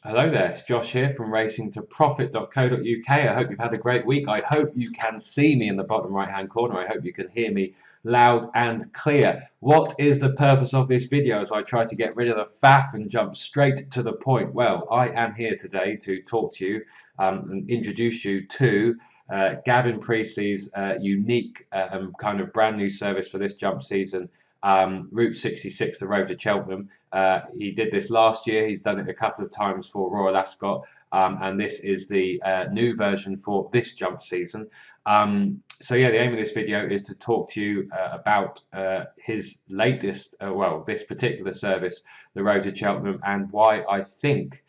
Hello there, it's Josh here from racingtoprofit.co.uk. I hope you've had a great week. I hope you can see me in the bottom right hand corner. I hope you can hear me loud and clear. What is the purpose of this video as I try to get rid of the faff and jump straight to the point? Well, I am here today to talk to you and introduce you to Gavin Priestley's unique kind of brand new service for this jump season, Route 66, the road to Cheltenham. He did this last year. He's done it a couple of times for Royal Ascot, and this is the new version for this jump season. So yeah, the aim of this video is to talk to you about his latest, well, this particular service, the road to Cheltenham, and why I think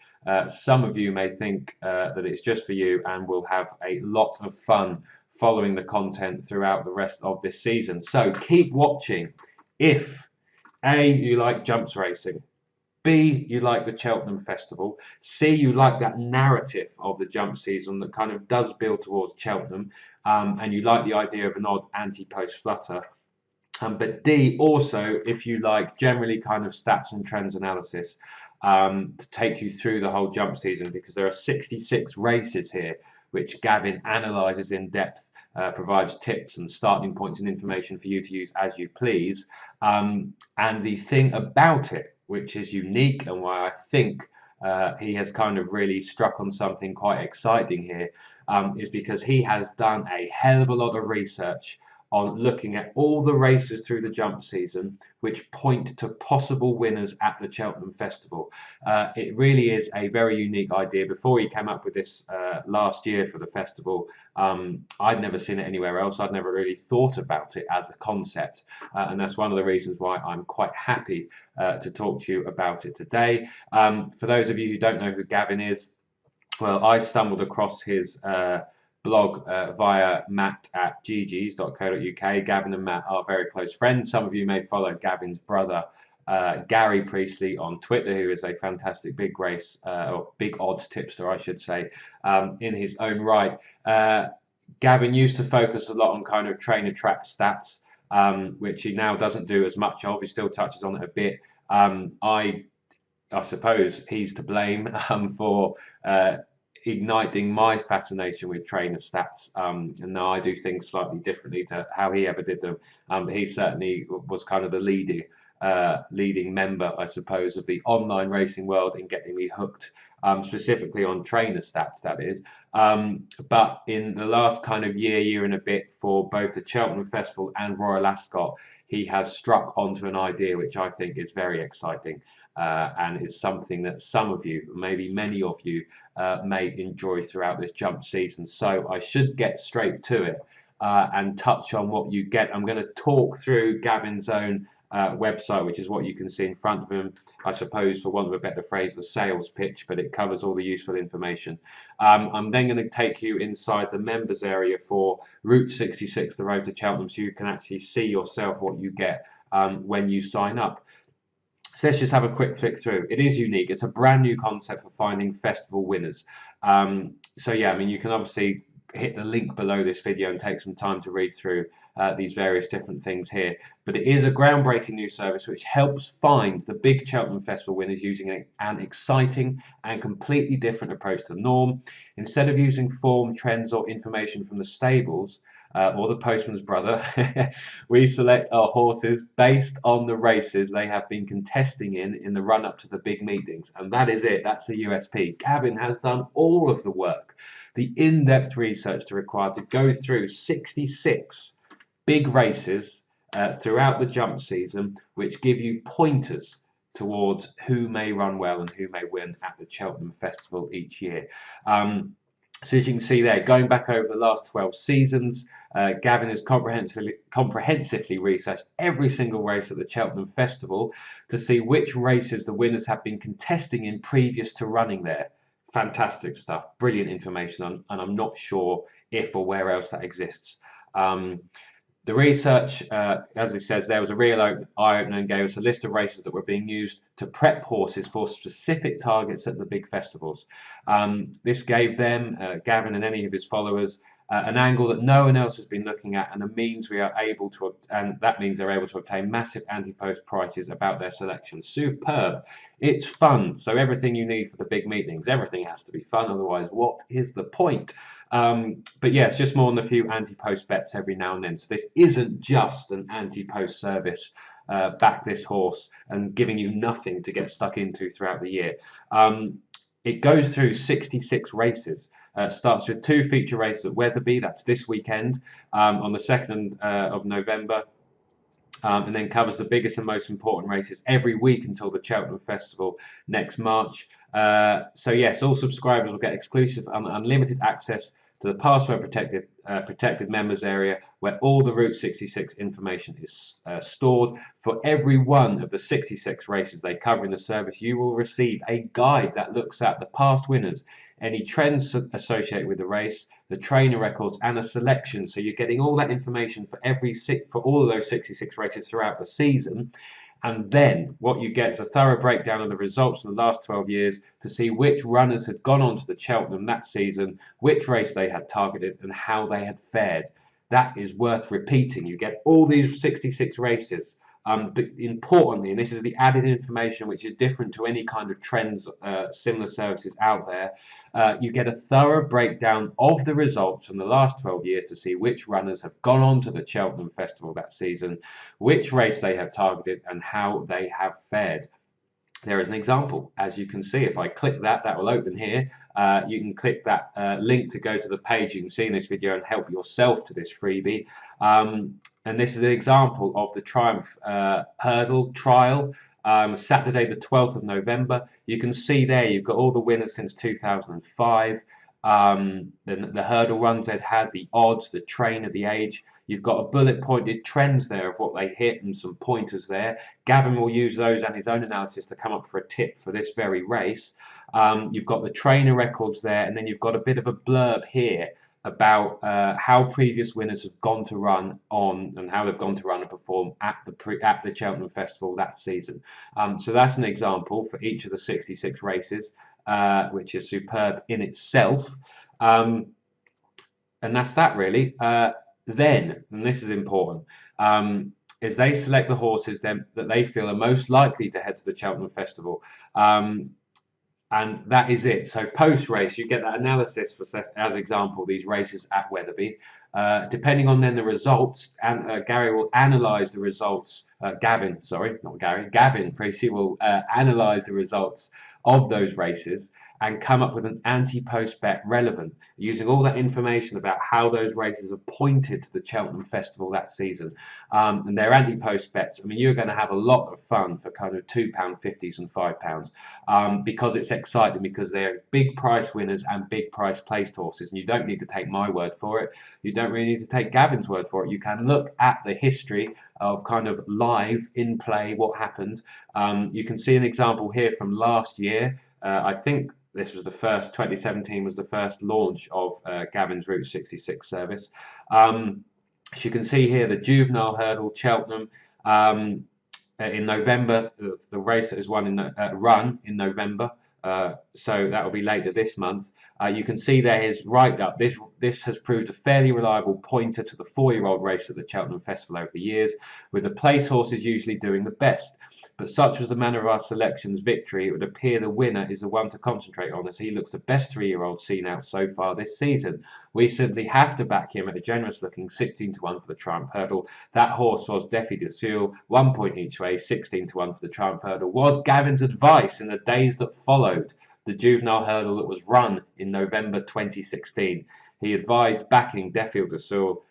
some of you may think that it's just for you and will have a lot of fun following the content throughout the rest of this season. So keep watching if A, you like jumps racing, B, you like the Cheltenham Festival, C, you like that narrative of the jump season that kind of does build towards Cheltenham, and you like the idea of an odd anti-post flutter. But D, also, if you like generally kind of stats and trends analysis, to take you through the whole jump season, because there are 66 races here, which Gavin analyses in depth, provides tips and starting points and information for you to use as you please. And the thing about it, which is unique and why I think he has kind of really struck on something quite exciting here, is because he has done a hell of a lot of research on looking at all the races through the jump season which point to possible winners at the Cheltenham Festival. It really is a very unique idea. Before he came up with this last year for the festival, I'd never seen it anywhere else. I'd never really thought about it as a concept, and that's one of the reasons why I'm quite happy to talk to you about it today. For those of you who don't know who Gavin is, well, I stumbled across his blog via Matt at ggs.co.uk. Gavin and Matt are very close friends. Some of you may follow Gavin's brother, Gary Priestley, on Twitter, who is a fantastic big race, or big odds tipster, I should say, in his own right. Gavin used to focus a lot on kind of trainer track stats, which he now doesn't do as much of. He still touches on it a bit. I suppose he's to blame for igniting my fascination with trainer stats, and now I do things slightly differently to how he ever did them. But he certainly was kind of the leading member, I suppose, of the online racing world in getting me hooked, specifically on trainer stats, that is. But in the last kind of year and a bit for both the Cheltenham Festival and Royal Ascot, he has struck onto an idea which I think is very exciting, and is something that some of you, maybe many of you, may enjoy throughout this jump season. So I should get straight to it and touch on what you get. I'm going to talk through Gavin's own website, which is what you can see in front of him, I suppose, for want of a better phrase, the sales pitch, but it covers all the useful information. I'm then going to take you inside the members area for Route 66, the road to Cheltenham, so you can actually see yourself what you get when you sign up. So let's just have a quick flick through. It is unique. It's a brand new concept for finding festival winners. So yeah, I mean, you can obviously hit the link below this video and take some time to read through these various different things here. But it is a groundbreaking new service which helps find the big Cheltenham Festival winners using an exciting and completely different approach to the norm. Instead of using form, trends, or information from the stables, or the postman's brother, we select our horses based on the races they have been contesting in the run-up to the big meetings. And that is it. That's the USP. Gavin has done all of the work, the in-depth research required to go through 66 big races throughout the jump season, which give you pointers towards who may run well and who may win at the Cheltenham Festival each year. So as you can see there, going back over the last 12 seasons, Gavin has comprehensively researched every single race at the Cheltenham Festival to see which races the winners have been contesting in previous to running there. Fantastic stuff, brilliant information, and I'm not sure if or where else that exists. The research, as it says, there was a real eye-opener and gave us a list of races that were being used to prep horses for specific targets at the big festivals. This gave them, Gavin and any of his followers, an angle that no one else has been looking at, and that means they're able to obtain massive anti-post prices about their selection. Superb. It's fun. So everything you need for the big meetings, everything has to be fun. Otherwise, what is the point? But yeah, it's just more than a few anti-post bets every now and then. So this isn't just an anti-post service. Back this horse and giving you nothing to get stuck into throughout the year. It goes through 66 races. Starts with 2 feature races at Wetherby. That's this weekend on the 2nd of November. And then covers the biggest and most important races every week until the Cheltenham Festival next March. So yes, all subscribers will get exclusive and unlimited access to the password protected members area, where all the Route 66 information is stored. For every one of the 66 races they cover in the service, you will receive a guide that looks at the past winners, any trends associated with the race, the trainer records, and a selection. So you're getting all that information for all of those 66 races throughout the season. And then what you get is a thorough breakdown of the results from the last 12 years to see which runners had gone on to the Cheltenham that season, which race they had targeted, and how they had fared. That is worth repeating. You get all these 66 races. But importantly, and this is the added information which is different to any kind of trends, similar services out there, you get a thorough breakdown of the results from the last 12 years to see which runners have gone on to the Cheltenham Festival that season, which race they have targeted, and how they have fared. There is an example, as you can see. If I click that, that will open here. You can click that link to go to the page you can see in this video and help yourself to this freebie. And this is an example of the Triumph Hurdle Trial, Saturday the 12th of November. You can see there you've got all the winners since 2005. The hurdle runs they'd had, the odds, the trainer, the age. You've got a bullet pointed trends there of what they hit and some pointers there. Gavin will use those and his own analysis to come up for a tip for this very race. You've got the trainer records there, and then you've got a bit of a blurb here about how previous winners have gone to run on and how they've gone to run and perform at the Cheltenham Festival that season. So that's an example for each of the 66 races, which is superb in itself. And that's that really. Then, and this is important, is they select the horses that they feel are most likely to head to the Cheltenham Festival. And that is it. So post-race, you get that analysis for, as example, these races at Wetherby. Depending on then the results, and Gary will analyse the results. Gavin Precy will analyse the results of those races and come up with an anti-post bet relevant, using all that information about how those races are pointed to the Cheltenham Festival that season. And they're anti-post bets. I mean, you're going to have a lot of fun for kind of £2.50s and £5, because it's exciting, because they're big price winners and big price placed horses. And you don't need to take my word for it. You don't really need to take Gavin's word for it. You can look at the history of kind of live in play what happened. You can see an example here from last year. I think this was the first, 2017 was the first launch of Gavin's Route 66 service. As you can see here, the Juvenile Hurdle Cheltenham in November, the race that is run in November. So that will be later this month. You can see there his write-up. This has proved a fairly reliable pointer to the 4-year-old race at the Cheltenham Festival over the years, with the place horses usually doing the best. But such was the manner of our selection's victory, it would appear the winner is the one to concentrate on, as he looks the best 3-year-old seen out so far this season. We simply have to back him at a generous looking 16 to 1 for the Triumph Hurdle. That horse was Defi de Sul, 1 point each way, 16 to 1 for the Triumph Hurdle, was Gavin's advice in the days that followed the Juvenile Hurdle that was run in November 2016. He advised backing Defi de Sul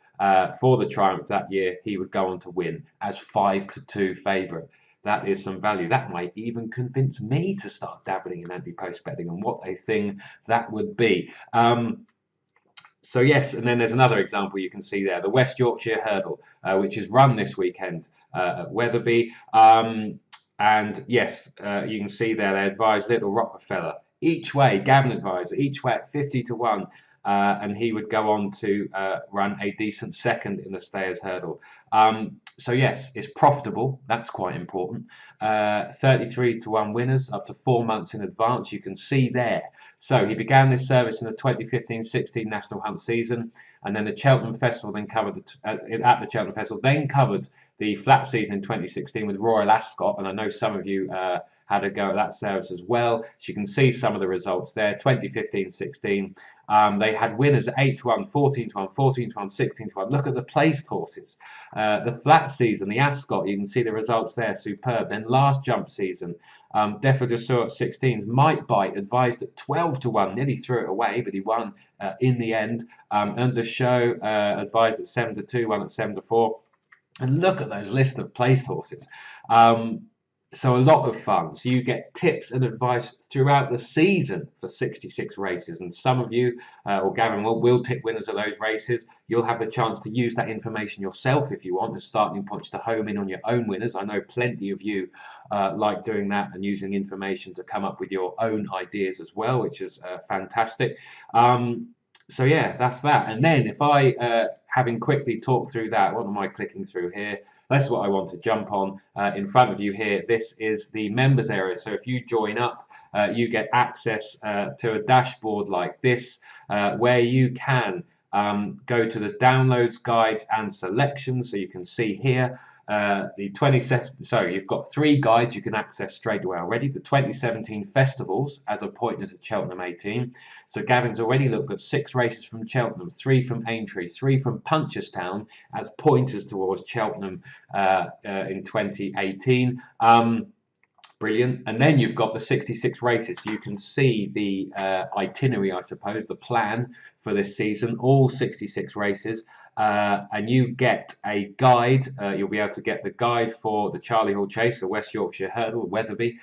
for the Triumph that year. He would go on to win as 5 to 2 favourite. That is some value. That might even convince me to start dabbling in anti-post betting, and what a thing that would be. So yes, and then there's another example you can see there, the West Yorkshire Hurdle, which is run this weekend at Wetherby. And yes, you can see there they advised Little Rockefeller each way, Gavin advisor, each way at 50 to 1. And he would go on to run a decent second in the Stayers Hurdle. So yes, it's profitable. That's quite important. 33 to 1 winners up to 4 months in advance. You can see there. So he began this service in the 2015-16 National Hunt season, and then the Cheltenham Festival then covered at the Cheltenham Festival then covered the flat season in 2016 with Royal Ascot, and I know some of you had a go at that service as well. So you can see some of the results there. 2015-16. They had winners at 8 to 1, 14 to 1, 14 to 1, 16 to 1. Look at the placed horses. The flat season, the Ascot, you can see the results there, superb. Then last jump season, Defra Dressur at 16s, Might Bite advised at 12 to 1, nearly threw it away, but he won in the end. And the show advised at 7 to 2, won at 7 to 4. And look at those list of placed horses. So a lot of fun. So you get tips and advice throughout the season for 66 races. And some of you, or Gavin will tip winners of those races. You'll have the chance to use that information yourself if you want as starting points to home in on your own winners. I know plenty of you like doing that and using information to come up with your own ideas as well, which is fantastic. So yeah, that's that. And then if I, having quickly talked through that, what am I clicking through here? That's what I want to jump on in front of you here. This is the members area. So if you join up, you get access to a dashboard like this, where you can go to the downloads, guides and selections. So you can see here the 27, so you've got 3 guides you can access straight away already. The 2017 festivals as a pointer to Cheltenham 18. So Gavin's already looked at 6 races from Cheltenham, 3 from Aintree, 3 from Punchestown as pointers towards Cheltenham in 2018. Brilliant. And then you've got the 66 races. So you can see the itinerary, I suppose, the plan for this season, all 66 races. And you get a guide. You'll be able to get the guide for the Charlie Hall Chase, the West Yorkshire Hurdle, Wetherby.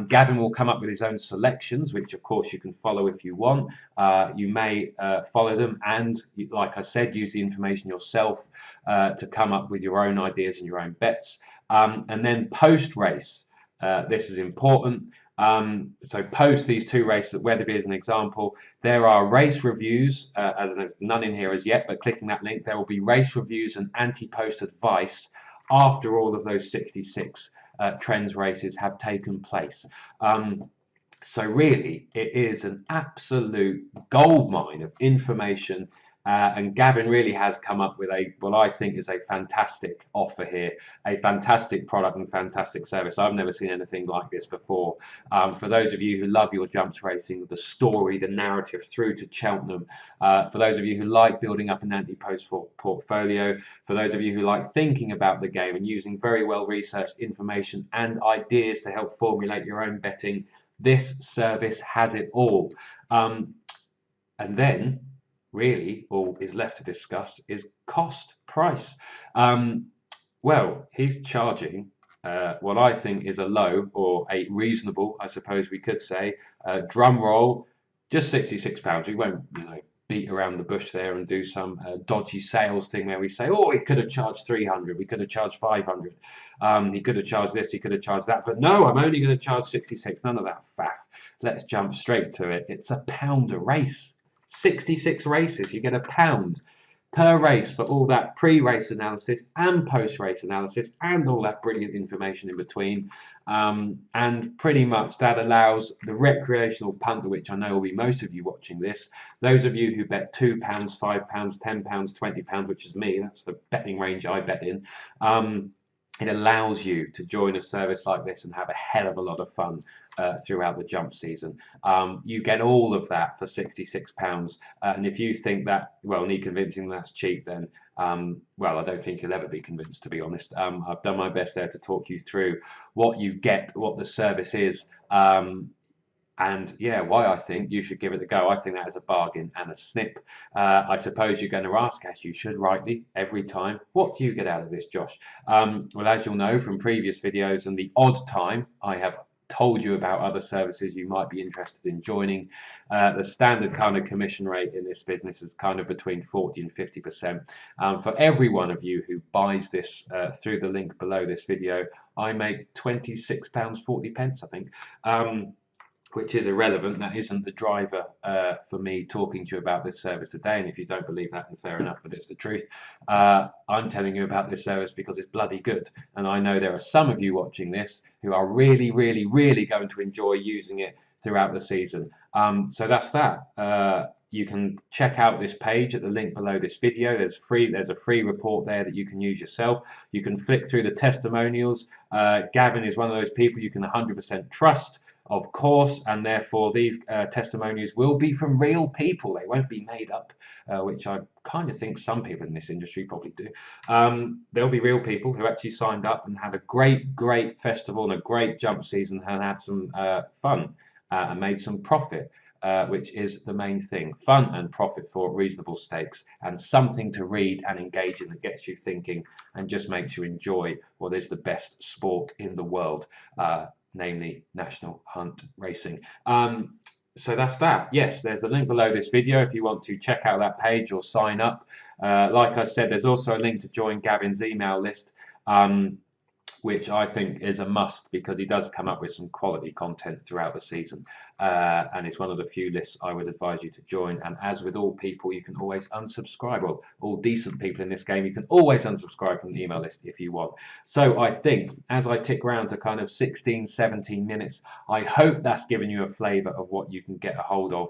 Gavin will come up with his own selections, which of course you can follow if you want. You may follow them and, like I said, use the information yourself to come up with your own ideas and your own bets. And then post-race. This is important. So post these 2 races at Wetherby as an example, there are race reviews, as there's none in here as yet, but clicking that link, there will be race reviews and anti-post advice after all of those 66 trends races have taken place. So really, it is an absolute goldmine of information. And Gavin really has come up with what I think is a fantastic offer here, a fantastic product and fantastic service. I've never seen anything like this before. For those of you who love your jumps racing, the story, the narrative through to Cheltenham, for those of you who like building up an anti-post portfolio, for those of you who like thinking about the game and using very well researched information and ideas to help formulate your own betting, this service has it all. And then really all is left to discuss is cost price. Well, he's charging what I think is a low or a reasonable, I suppose we could say, drum roll, just £66. We won't, beat around the bush there and do some dodgy sales thing where we say, oh, he could have charged 300, we could have charged 500, he could have charged this, he could have charged that, but no, I'm only going to charge 66. None of that faff. Let's jump straight to it. It's £1 a race. 66 races, you get £1 per race for all that pre-race analysis and post-race analysis and all that brilliant information in between. And pretty much that allows the recreational punter, which I know will be most of you watching this, those of you who bet £2, £5, £10, £20, which is me, that's the betting range I bet in, it allows you to join a service like this and have a hell of a lot of fun throughout the jump season. You get all of that for £66. And if you think that, well, need convincing that's cheap, then, well, I don't think you'll ever be convinced, to be honest. I've done my best there to talk you through what you get, what the service is, and yeah, why I think you should give it a go. I think that is a bargain and a snip. I suppose you're going to ask, as you should rightly, every time, what do you get out of this, Josh? Well, as you'll know from previous videos and the odd time I have told you about other services you might be interested in joining, the standard kind of commission rate in this business is kind of between 40 and 50%. For every one of you who buys this through the link below this video, I make £26.40, I think. which is irrelevant. That isn't the driver for me talking to you about this service today. And if you don't believe that, then fair enough, but it's the truth. I'm telling you about this service because it's bloody good. And I know there are some of you watching this who are really, really, really going to enjoy using it throughout the season. So that's that. You can check out this page at the link below this video. There's a free report there that you can use yourself. You can flick through the testimonials. Gavin is one of those people you can 100% trust, of course, and therefore these testimonials will be from real people. They won't be made up, which I kind of think some people in this industry probably do. There'll be real people who actually signed up and had a great festival and a great jump season and had some fun and made some profit. Which is the main thing. Fun and profit for reasonable stakes, and something to read and engage in that gets you thinking and just makes you enjoy what is the best sport in the world, namely national hunt racing. So that's that. Yes, there's a link below this video if you want to check out that page or sign up. Like I said, there's also a link to join Gavin's email list, which I think is a must because he does come up with some quality content throughout the season. And it's one of the few lists I would advise you to join. And as with all people, you can always unsubscribe. Well, all decent people in this game, you can always unsubscribe from the email list if you want. So I think as I tick round to kind of 16, 17 minutes, I hope that's given you a flavour of what you can get a hold of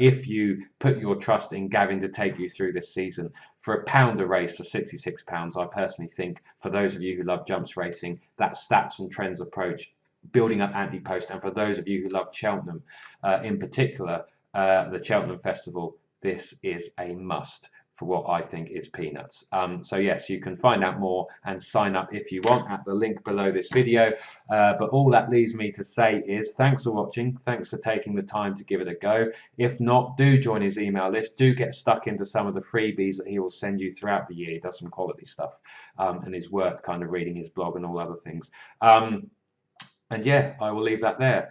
if you put your trust in Gavin to take you through this season. For £1 a race for £66, I personally think, for those of you who love jumps racing, that stats and trends approach, building up anti-post, and for those of you who love Cheltenham, in particular, the Cheltenham Festival, this is a must for what I think is peanuts. So yes, you can find out more and sign up if you want at the link below this video. But all that leaves me to say is thanks for watching. Thanks for taking the time to give it a go. If not, do join his email list. Do get stuck into some of the freebies that he will send you throughout the year. He does some quality stuff and is worth kind of reading his blog and all other things. And yeah, I will leave that there.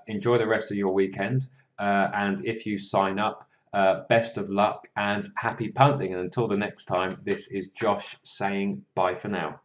Enjoy the rest of your weekend. And if you sign up, best of luck and happy punting. And until the next time, this is Josh saying bye for now.